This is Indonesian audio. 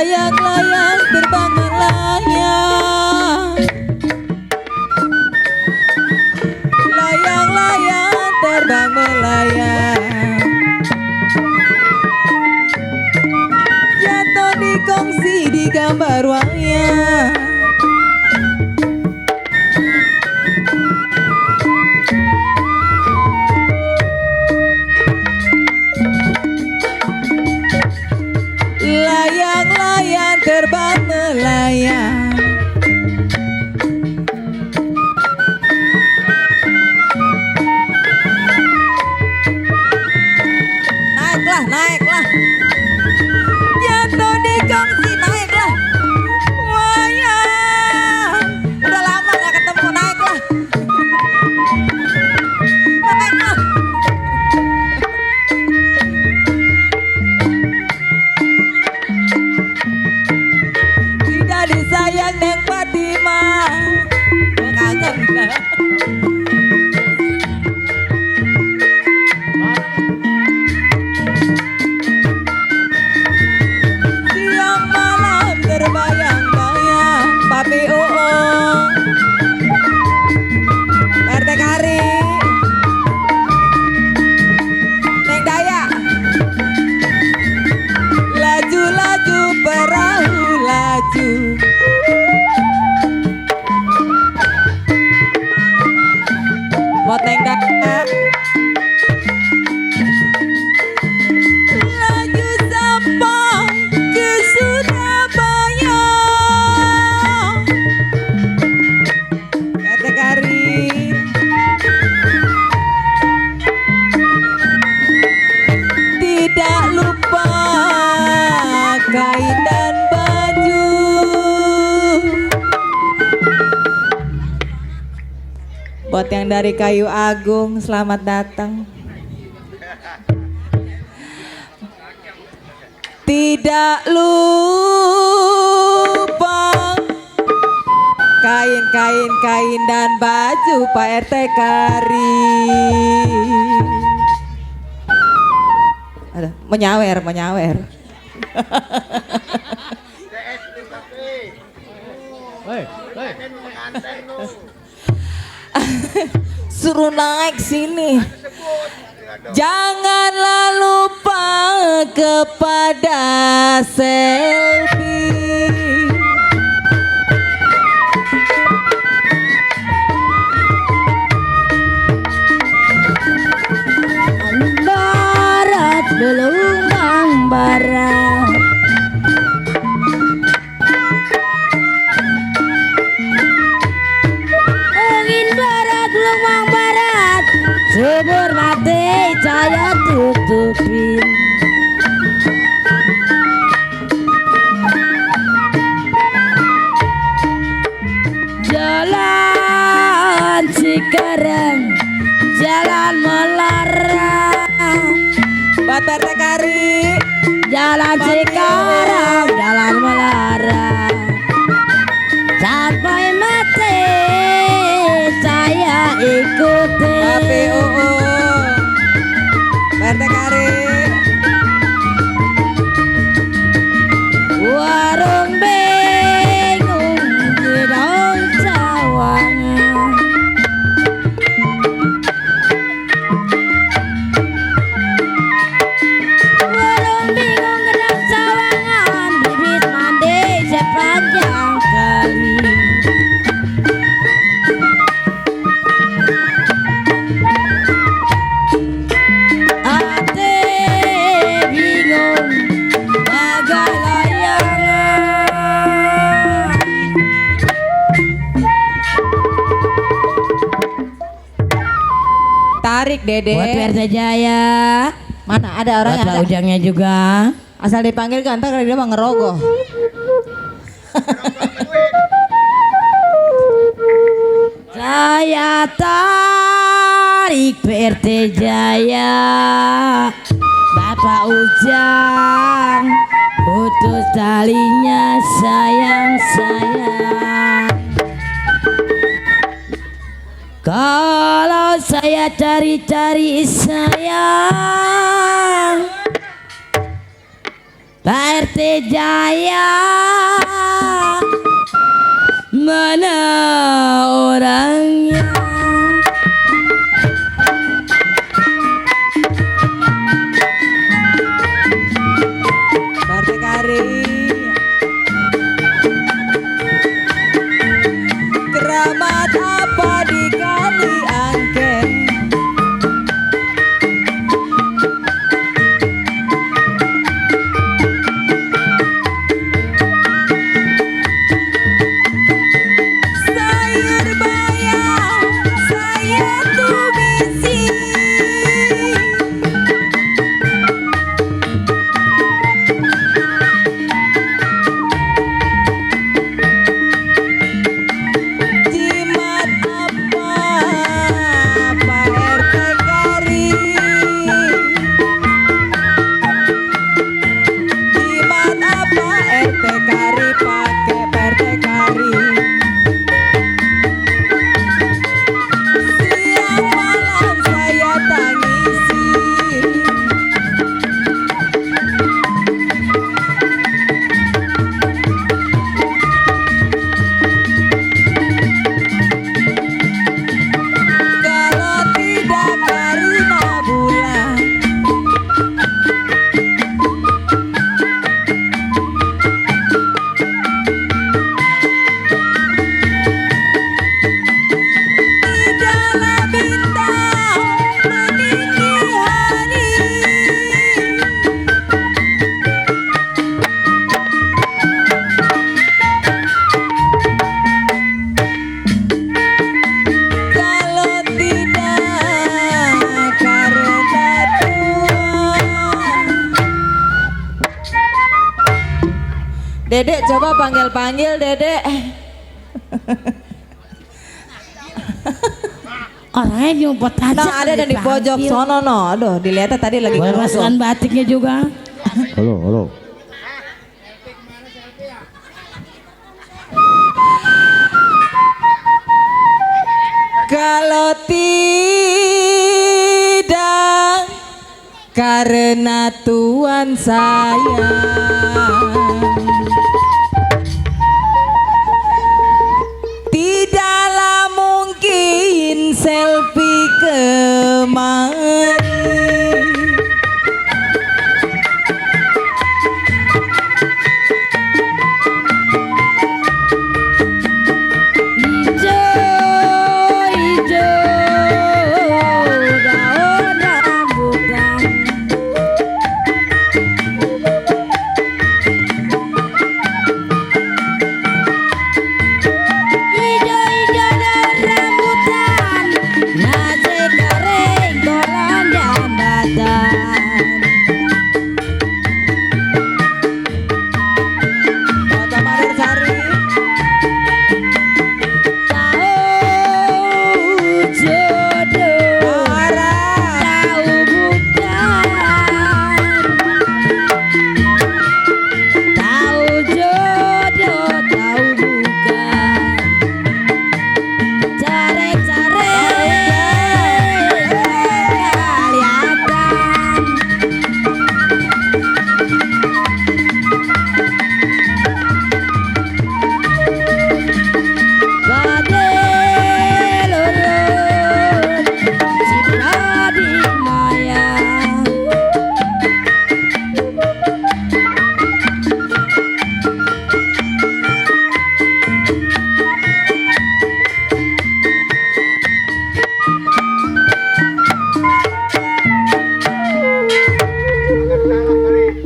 Layang-layang terbang melayang, layang-layang terbang melayang, jatuh di kongsi di gambar wayang. Layang-layang terbang melayang, naiklah, naiklah, jatuh di kongsi, naiklah, wayang. Udah lama gak ketemu, naiklah, naiklah. Tidak disayang Neng Fatimah, gue kangen lah. Siang malam terbayang-bayang, Papi Uung, RT Kari, Neng Daya. Laju-laju perahu laju, buat Neng Daya. Laju sampai ke Surabaya, RT Karim. Tidak lupa kain dan baju, buat yang dari Kayu Agung, selamat datang. Tidak lupa kain dan baju Pak RT Kari. Aduh, menyawer. Suruh naik sini. Janganlah lupa kepada selfie. Barat belumbang barat, angin barat belumbang barat, subur mati cahaya tutupin. Jalan Cikarang, jalan melarang, Buat RT Kari. jalan Cikarang, jalan melarang, sampai mati saya ikuti. Papi Uung, RT Kari. Warung bingung di daun sawangan, warung bingung di daun sawangan, bibit mandi sepanjang kali. Ate bingung bagai layangan, Tarik Dede. buat Versa Jaya, Mana ada orang buat yang Pak ada. Ujangnya juga. Asal dipanggil kan ntar dia mah ngerogoh. Saya tarik PRT Jaya, Bapak Ujang putus talinya sayang. Kalau saya cari-cari sayang, Pak RT Jaya, mana orangnya? Pak RT Kari. Keramat apa di kali angken? Sayur bayam, saya tumisi. Jimat apa Pak RT Kari? Jimat apa RT Kari pakai Pak RT Kari? Siang malam saya tangisi. Kalau tidak karena bulan, tidaklah bintang meninggi hari. Kalau tidak karena Tuhan. Dedek coba panggil-panggil Dedek. Orangnya nyumpet aja. Nah ada dan di pojok sono no. Aduh dilihatnya tadi lagi Boleh ngerosok. masukkan batiknya juga. Halo, halo. Kalau tidak karena Tuhan sayang, tidaklah mungkin selfie kemana.